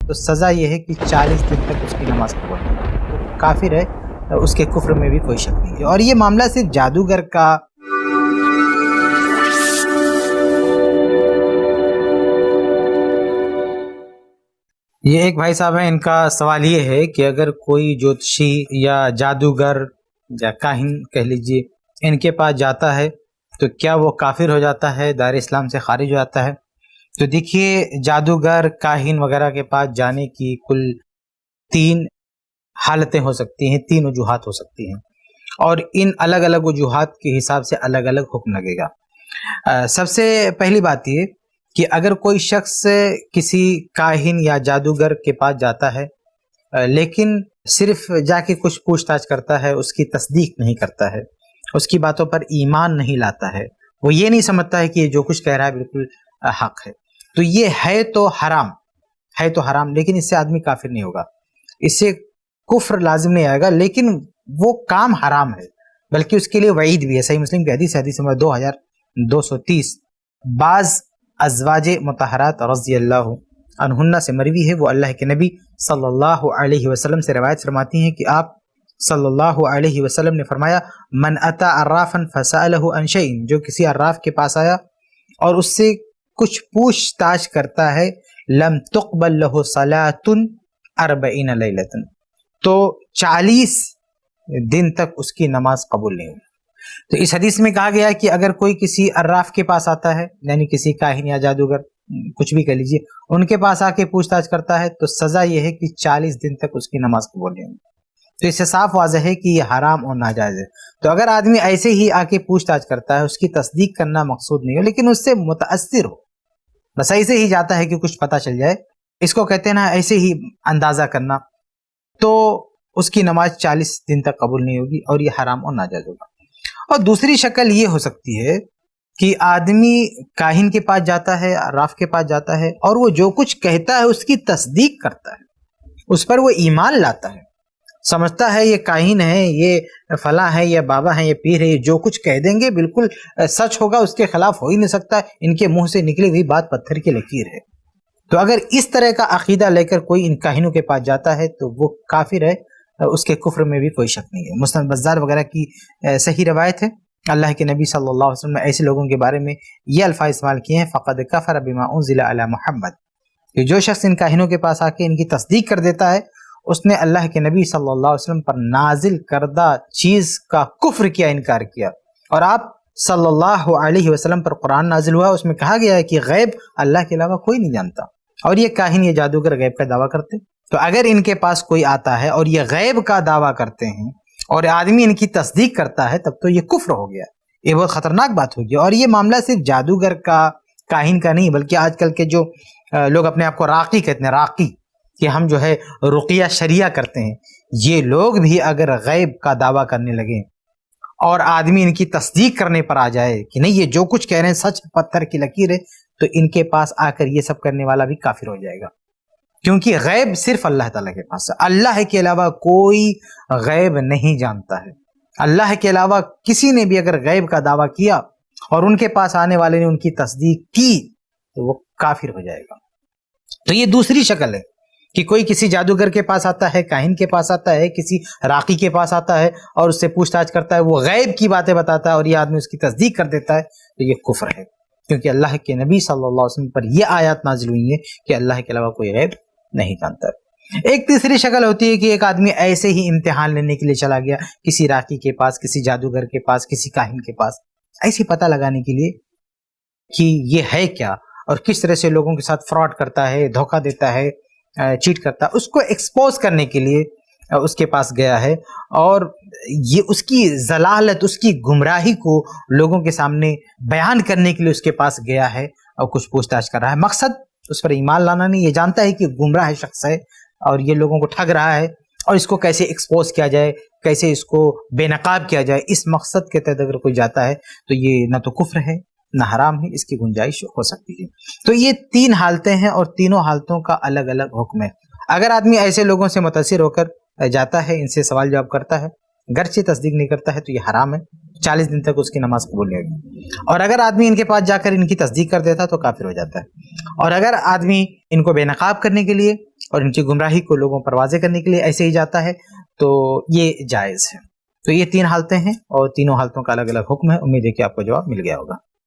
تو سزا یہ ہے کہ 40 دن تک اس کی نماز قبول نہیں، کافر ہے، اس کے کفر میں بھی کوئی شک نہیں ہے۔ اور یہ معاملہ صرف جادوگر کا یہ ایک بھائی صاحب ہیں، ان کا سوال یہ ہے کہ اگر کوئی جوتشی یا جادوگر یا کاہن کہہ لیجیے ان کے پاس جاتا ہے تو کیا وہ کافر ہو جاتا ہے، دائرہ اسلام سے خارج ہو جاتا ہے؟ تو دیکھیے، جادوگر کاہن وغیرہ کے پاس جانے کی کل 3 حالتیں ہو سکتی ہیں، 3 وجوہات ہو سکتی ہیں، اور ان الگ الگ وجوہات کے حساب سے الگ الگ حکم لگے گا۔ سب سے پہلی بات یہ کہ اگر کوئی شخص کسی کاہن یا جادوگر کے پاس جاتا ہے لیکن صرف جا کے کچھ پوچھ تاچھ کرتا ہے، اس کی تصدیق نہیں کرتا ہے، اس کی باتوں پر ایمان نہیں لاتا ہے، وہ یہ نہیں سمجھتا ہے کہ یہ جو کچھ کہہ رہا ہے بالکل حق ہے، تو یہ ہے تو حرام، لیکن اس سے آدمی کافر نہیں ہوگا، اس سے کفر لازم نہیں آئے گا، لیکن وہ کام حرام ہے، بلکہ اس کے لیے وعید بھی ہے۔ صحیح مسلم کی حدیث نمبر 2230 بعض ازواج مطہرات رضی اللہ عنہن سے مروی ہے، وہ اللہ کے نبی صلی اللہ علیہ وسلم سے روایت فرماتی ہیں کہ آپ صلی اللہ علیہ وسلم نے فرمایا، من اتا عرافا فسألہ عن شیء، جو کسی عراف کے پاس آیا اور اس سے کچھ پوچھ تاچھ کرتا ہے، لم تقبل لہ صلاۃ 40 لیلۃ، تو 40 دن تک اس کی نماز قبول نہیں ہوئی۔ تو اس حدیث میں کہا گیا کہ اگر کوئی کسی عراف کے پاس آتا ہے، یعنی کسی کاہن یا جادوگر کچھ بھی کہہ لیجیے، ان کے پاس آ کے پوچھ تاچھ کرتا ہے تو سزا یہ ہے کہ 40 دن تک اس کی نماز قبول نہیں ہوگی۔ تو اس سے صاف واضح ہے کہ یہ حرام اور ناجائز ہے۔ تو اگر آدمی ایسے ہی آ کے پوچھ تاچھ کرتا ہے، اس کی تصدیق کرنا مقصود نہیں ہو لیکن اس سے متاثر ہو، بس ایسے ہی جاتا ہے کہ کچھ پتہ چل جائے، اس کو کہتے ہیں نا ایسے ہی اندازہ کرنا، تو اس کی نماز 40 دن تک قبول نہیں ہوگی اور یہ حرام اور ناجائز ہوگا۔ اور دوسری شکل یہ ہو سکتی ہے کہ آدمی کاہن کے پاس جاتا ہے، عراف کے پاس جاتا ہے، اور وہ جو کچھ کہتا ہے اس کی تصدیق کرتا ہے، اس پر وہ ایمان لاتا ہے، سمجھتا ہے یہ کاہن ہے، یہ فلاں ہے، یہ بابا ہے، یہ پیر ہے، یہ جو کچھ کہہ دیں گے بالکل سچ ہوگا، اس کے خلاف ہو ہی نہیں سکتا، ان کے منہ سے نکلی ہوئی بات پتھر کی لکیر ہے۔ تو اگر اس طرح کا عقیدہ لے کر کوئی ان کاہنوں کے پاس جاتا ہے تو وہ کافر ہے، اس کے کفر میں بھی کوئی شک نہیں ہے۔ مسند بزار وغیرہ کی صحیح روایت ہے، اللہ کے نبی صلی اللہ علیہ وسلم نے ایسے لوگوں کے بارے میں یہ الفاظ استعمال کیے ہیں، فقد کفر بما انزل علی محمد، کہ جو شخص ان کاہنوں کے پاس آ کے ان کی تصدیق کر دیتا ہے، اس نے اللہ کے نبی صلی اللہ علیہ وسلم پر نازل کردہ چیز کا کفر کیا، انکار کیا۔ اور آپ صلی اللہ علیہ وسلم پر قرآن نازل ہوا، اس میں کہا گیا ہے کہ غیب اللہ کے علاوہ کوئی نہیں جانتا، اور یہ کاہن یہ جادوگر غیب کا دعویٰ کرتے۔ تو اگر ان کے پاس کوئی آتا ہے اور یہ غیب کا دعویٰ کرتے ہیں اور آدمی ان کی تصدیق کرتا ہے، تب تو یہ کفر ہو گیا، یہ بہت خطرناک بات ہوگی۔ اور یہ معاملہ صرف جادوگر کا، کاہن کا نہیں، بلکہ آج کل کے جو لوگ اپنے آپ کو راقی کہتے ہیں، راقی، کہ ہم جو ہے رقیہ شریعہ کرتے ہیں، یہ لوگ بھی اگر غیب کا دعویٰ کرنے لگیں اور آدمی ان کی تصدیق کرنے پر آ جائے کہ نہیں یہ جو کچھ کہہ رہے ہیں سچ، پتھر کی لکیر ہے، تو ان کے پاس آ کر یہ سب کرنے والا بھی کافر ہو جائے گا، کیونکہ غیب صرف اللہ تعالیٰ کے پاس ہے، اللہ کے علاوہ کوئی غیب نہیں جانتا ہے۔ اللہ کے علاوہ کسی نے بھی اگر غیب کا دعویٰ کیا اور ان کے پاس آنے والے نے ان کی تصدیق کی تو وہ کافر ہو جائے گا۔ تو یہ دوسری شکل ہے کہ کوئی کسی جادوگر کے پاس آتا ہے، کاہن کے پاس آتا ہے، کسی راقی کے پاس آتا ہے اور اس سے پوچھ تاچھ کرتا ہے، وہ غیب کی باتیں بتاتا ہے اور یہ آدمی اس کی تصدیق کر دیتا ہے، تو یہ کفر ہے، کیونکہ اللہ کے نبی صلی اللہ علیہ وسلم پر یہ آیات نازل ہوئی ہیں کہ اللہ کے علاوہ کوئی غیب نہیں جانتا۔ ایک تیسری شکل ہوتی ہے کہ ایک آدمی ایسے ہی امتحان لینے کے لیے چلا گیا کسی راقی کے پاس، کسی جادوگر کے پاس، کسی کاہن کے پاس، ایسے پتہ لگانے کے لیے کہ یہ ہے کیا اور کس طرح سے لوگوں کے ساتھ فراڈ کرتا ہے، دھوکہ دیتا ہے، چیٹ کرتا ہے، اس کو ایکسپوز کرنے کے لیے اس کے پاس گیا ہے، اور یہ اس کی ضلالت، اس کی گمراہی کو لوگوں کے سامنے بیان کرنے کے لیے اس کے پاس گیا ہے اور کچھ پوچھ تاچھ کر رہا ہے۔ مقصد اس پر ایمان لانا نہیں، یہ جانتا ہے کہ گمراہ شخص ہے اور یہ لوگوں کو ٹھگ رہا ہے، اور اس کو کیسے ایکسپوز کیا جائے، کیسے اس کو بے نقاب کیا جائے، اس مقصد کے تحت اگر کوئی جاتا ہے تو یہ نہ تو کفر ہے نہ حرام ہے، اس کی گنجائش ہو سکتی ہے۔ تو یہ 3 حالتیں ہیں اور تینوں حالتوں کا الگ الگ حکم ہے۔ اگر آدمی ایسے لوگوں سے متاثر ہو کر جاتا ہے، ان سے سوال جواب کرتا ہے گرچہ تصدیق نہیں کرتا ہے تو یہ حرام ہے، 40 دن تک اس کی نماز قبول نہیں ہوگی. اور اگر آدمی ان کے پاس جا کر ان کی تصدیق کر دیتا تو کافر ہو جاتا ہے. اور اگر آدمی ان کو بے نقاب کرنے کے لیے اور ان کی گمراہی کو لوگوں پر واضح کرنے کے لیے ایسے ہی جاتا ہے تو یہ جائز ہے. تو یہ 3 حالتیں ہیں اور تینوں حالتوں کا الگ الگ حکم ہے. امید ہے کہ آپ کو جواب مل گیا ہوگا.